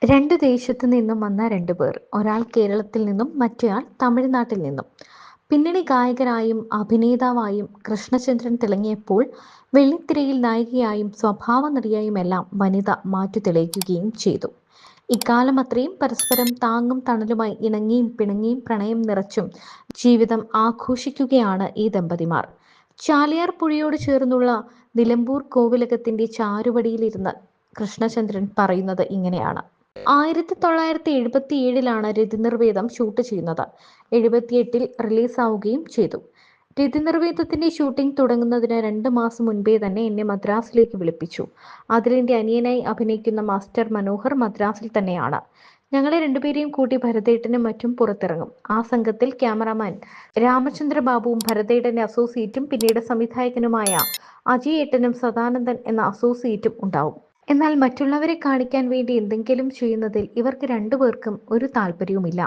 രണ്ട് ദേശത്തു നിന്നും വന്ന രണ്ടുപേർ. ഒരാൾ കേരളത്തിൽ നിന്നും മറ്റേയാൾ തമിഴ്നാട്ടിൽ നിന്നും. പിന്നണി ഗായകരായും അഭിനേതാവായും കൃഷ്ണചന്ദ്രൻ തിളങ്ങിയപ്പോൾ വെള്ളിത്തിരയിൽ നായികയായും സ്വഭാവ നടിയായുമെല്ലാം വനിത മാറ്റു തെളിയിക്കുകയും ചെയ്തു. ഇക്കാലം അത്രയും പരസ്പരം താങ്ങും തണലുമായി ഇണങ്ങിയും പിണങ്ങിയും പ്രണയം നിറച്ചും ജീവിതം ആഘോഷിക്കുകയാണ് ഈ ദമ്പതിമാർ. ചാലിയാർ പുഴയോട് ചേർന്നുള്ള നിലമ്പൂർ കോവിലകത്തിന്റെ ചാരുവടിയിലിരുന്ന് കൃഷ്ണചന്ദ്രൻ പറയുന്നത് ഇങ്ങനെയാണ്. 1977 രതിനിർവേദം ഷൂട്ട് ചെയ്യുന്നത്. 78 റിലീസാവുകയും ചെയ്തു. രതിനിർവേദത്തിന്റെ ഷൂട്ടിംഗ് തുടങ്ങുന്നതിന് 2 മാസം മുൻപേ തന്നെ എന്നെ മദ്രാസിലേക്ക് വിളിപ്പിച്ചു. അതിലെന്റെ അനിയനായി അഭിനയിക്കുന്ന മാസ്റ്റർ മനോഹർ മദ്രാസിൽ തന്നെയാണ്. ഞങ്ങളെ രണ്ടുപേരെയും കൂട്ടി ഭരതേട്ടനും മറ്റും പുറത്തിറങ്ങും. ആ സംഘത്തിൽ ക്യാമറാമാൻ രാമചന്ദ്ര ബാബുവും ഭരതേട്ടന്റെ അസോസിയേറ്റും പിന്നീട് സംവിധായകനുമായ അജയേട്ടനും സദാനന്ദൻ എന്ന അസോസിയേറ്റും ഉണ്ടാവും. എന്നാൽ മറ്റുള്ളവരെ കാണിക്കാൻ വേണ്ടി എന്തെങ്കിലും ചെയ്യുന്നതിൽ ഇവർക്ക് രണ്ടുപേർക്കും ഒരു താല്പര്യവുമില്ല.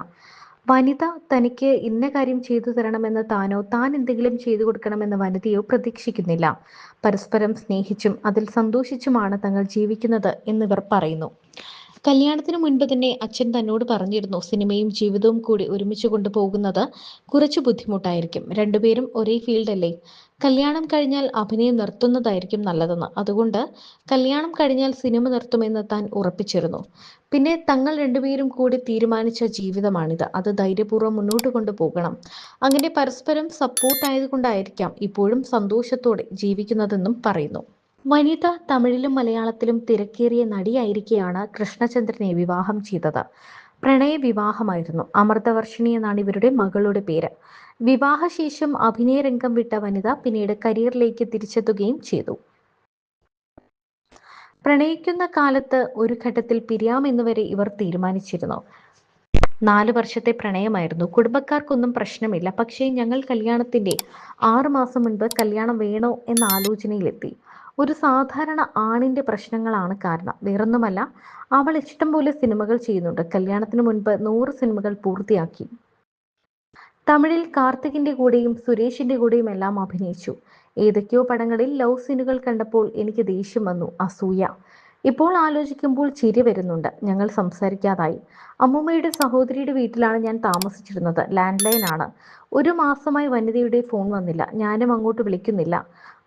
വനിത തനിക്ക് ഇന്ന കാര്യം ചെയ്തു തരണമെന്ന് താനോ താൻ എന്തെങ്കിലും ചെയ്തു കൊടുക്കണമെന്ന് വനിതയോ പ്രതീക്ഷിക്കുന്നില്ല. പരസ്പരം സ്നേഹിച്ചും അതിൽ സന്തോഷിച്ചുമാണ് തങ്ങൾ ജീവിക്കുന്നത് എന്നിവർ പറയുന്നു. കല്യാണത്തിന് മുൻപ് തന്നെ അച്ഛൻ തന്നോട് പറഞ്ഞിരുന്നു, സിനിമയും ജീവിതവും കൂടി ഒരുമിച്ച് കൊണ്ടുപോകുന്നത് കുറച്ച് ബുദ്ധിമുട്ടായിരിക്കും. രണ്ടുപേരും ഒരേ ഫീൽഡല്ലേ. കല്യാണം കഴിഞ്ഞാൽ അഭിനയം നിർത്തുന്നതായിരിക്കും നല്ലതെന്ന്. അതുകൊണ്ട് കല്യാണം കഴിഞ്ഞാൽ സിനിമ നിർത്തുമെന്ന് താൻ ഉറപ്പിച്ചിരുന്നു. പിന്നെ തങ്ങൾ രണ്ടുപേരും കൂടി തീരുമാനിച്ച ജീവിതമാണിത്. അത് ധൈര്യപൂർവ്വം മുന്നോട്ട് കൊണ്ടുപോകണം. അങ്ങനെ പരസ്പരം സപ്പോർട്ടായതുകൊണ്ടായിരിക്കാം ഇപ്പോഴും സന്തോഷത്തോടെ ജീവിക്കുന്നതെന്നും പറയുന്നു. വനിത തമിഴിലും മലയാളത്തിലും തിരക്കേറിയ നടിയായിരിക്കെയാണ് കൃഷ്ണചന്ദ്രനെ വിവാഹം ചെയ്തത്. പ്രണയ വിവാഹമായിരുന്നു. അമൃതവർഷിണി എന്നാണ് ഇവരുടെ മകളുടെ പേര്. വിവാഹശേഷം അഭിനയരംഗം വിട്ട വനിത പിന്നീട് കരിയറിലേക്ക് തിരിച്ചെത്തുകയും ചെയ്തു. പ്രണയിക്കുന്ന കാലത്ത് ഒരു ഘട്ടത്തിൽ പിരിയാമെന്ന് വരെ ഇവർ തീരുമാനിച്ചിരുന്നു. 4 വർഷത്തെ പ്രണയമായിരുന്നു. കുടുംബക്കാർക്കൊന്നും പ്രശ്നമില്ല. പക്ഷേ ഞങ്ങൾ കല്യാണത്തിന്റെ 6 മാസം മുൻപ് കല്യാണം വേണോ എന്ന ആലോചനയിലെത്തി. ഒരു സാധാരണ ആണിന്റെ പ്രശ്നങ്ങളാണ് കാരണം, വേറൊന്നുമല്ല. അവൾ ഇഷ്ടം പോലെ സിനിമകൾ ചെയ്യുന്നുണ്ട്. കല്യാണത്തിന് മുൻപ് 100 സിനിമകൾ പൂർത്തിയാക്കി. തമിഴിൽ കാർത്തികിന്റെ കൂടെയും സുരേഷിന്റെ കൂടെയും എല്ലാം അഭിനയിച്ചു. ഏതൊക്കെയോ പടങ്ങളിൽ ലവ് സീനുകൾ കണ്ടപ്പോൾ എനിക്ക് ദേഷ്യം വന്നു, അസൂയ. ഇപ്പോൾ ആലോചിക്കുമ്പോൾ ചിരി വരുന്നുണ്ട്. ഞങ്ങൾ സംസാരിക്കാതായി. അമ്മൂമ്മയുടെ സഹോദരിയുടെ വീട്ടിലാണ് ഞാൻ താമസിച്ചിരുന്നത്. ലാൻഡ് ലൈൻ ആണ്. 1 മാസമായി വനിതയുടെ ഫോൺ വന്നില്ല. ഞാനും അങ്ങോട്ട് വിളിക്കുന്നില്ല.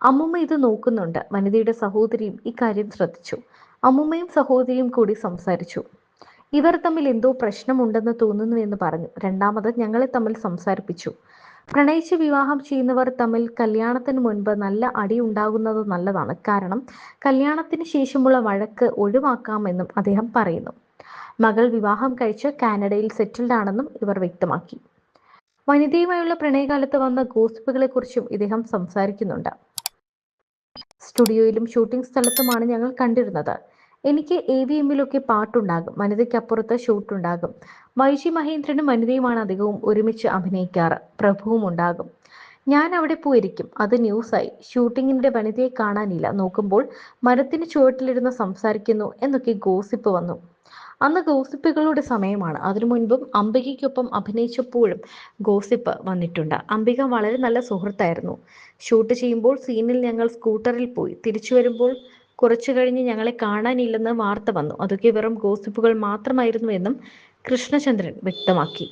അമ്മൂമ്മ ഇത് നോക്കുന്നുണ്ട്. വനിതയുടെ സഹോദരിയും ഇക്കാര്യം ശ്രദ്ധിച്ചു. അമ്മൂമ്മയും സഹോദരിയും കൂടി സംസാരിച്ചു. ഇവർ തമ്മിൽ എന്തോ പ്രശ്നമുണ്ടെന്ന് തോന്നുന്നു എന്ന് പറഞ്ഞു. രണ്ടാമത് ഞങ്ങളെ തമ്മിൽ സംസാരിപ്പിച്ചു. പ്രണയിച്ച് വിവാഹം ചെയ്യുന്നവർ തമ്മിൽ കല്യാണത്തിന് മുൻപ് നല്ല അടി ഉണ്ടാകുന്നത് നല്ലതാണ്. കാരണം കല്യാണത്തിന് ശേഷമുള്ള വഴക്ക് ഒഴിവാക്കാമെന്നും അദ്ദേഹം പറയുന്നു. മകൾ വിവാഹം കഴിച്ച് കാനഡയിൽ സെറ്റിൽഡ് ആണെന്നും ഇവർ വ്യക്തമാക്കി. വനിതയുമായുള്ള പ്രണയകാലത്ത് വന്ന ഗോസിപ്പുകളെ കുറിച്ചും ഇദ്ദേഹം സംസാരിക്കുന്നുണ്ട്. സ്റ്റുഡിയോയിലും ഷൂട്ടിംഗ് സ്ഥലത്തുമാണ് ഞങ്ങൾ കണ്ടിരുന്നത്. എനിക്ക് AVMലൊക്കെ പാട്ടുണ്ടാകും. വനിതയ്ക്കപ്പുറത്ത് ഷൂട്ടുണ്ടാകും. വൈജി മഹേന്ദ്രനും വനിതയുമാണ് അധികവും ഒരുമിച്ച് അഭിനയിക്കാറ്. പ്രഭുവും ഉണ്ടാകും. ഞാൻ അവിടെ പോയിരിക്കും. അത് ന്യൂസായി. ഷൂട്ടിങ്ങിനിടെ വനിതയെ കാണാനില്ല. നോക്കുമ്പോൾ മരത്തിന് ചുവട്ടിലിരുന്ന് സംസാരിക്കുന്നു എന്നൊക്കെ ഗോസിപ്പ് വന്നു. അന്ന് ഗോസിപ്പുകളുടെ സമയമാണ്. അതിനു മുൻപും അംബികയ്ക്കൊപ്പം അഭിനയിച്ചപ്പോഴും ഗോസിപ്പ് വന്നിട്ടുണ്ട്. അംബിക വളരെ നല്ല സുഹൃത്തായിരുന്നു. ഷൂട്ട് ചെയ്യുമ്പോൾ സീനിൽ ഞങ്ങൾ സ്കൂട്ടറിൽ പോയി. തിരിച്ചു വരുമ്പോൾ കുറച്ചു കഴിഞ്ഞ് ഞങ്ങളെ കാണാനില്ലെന്ന് വാർത്ത വന്നു. അതൊക്കെ വെറും ഗോസിപ്പുകൾ മാത്രമായിരുന്നു എന്നും കൃഷ്ണചന്ദ്രൻ വ്യക്തമാക്കി.